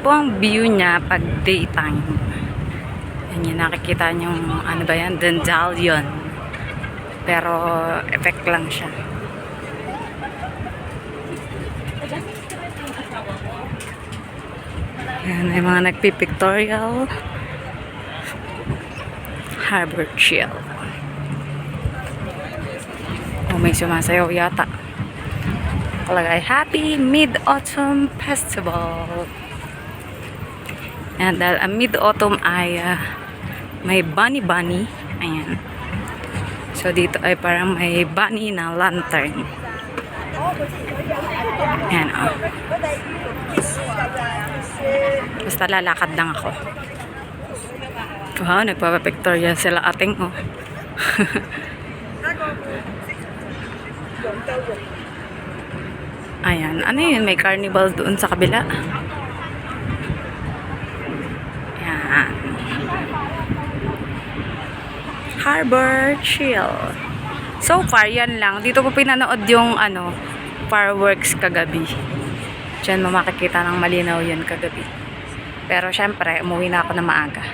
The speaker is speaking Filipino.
po ang view niya pag daytime. Yan yung nakikita nyo, ano ba yan? Dandelion. Pero, effect lang siya. Yan, may mga nagpipictorial. Harbor Chill. Oh, may sumasayaw yata. Kalagay, Happy Mid-Autumn Festival. Yan, dahil ang Mid-Autumn ay may bunny. Ayan. So, dito ay parang may bunny na lantern. Ayan, oh. Basta lalakad lang ako. Wow, nagpapapictorial sila ating, oh. Ayan, ano yun? May carnival doon sa kabila. Ayan. Harbor Chill. So far, yan lang. Dito ko pinanood yung, fireworks kagabi. Diyan mo makikita ng malinaw yun kagabi. Pero syempre, umuwi na ako na maaga.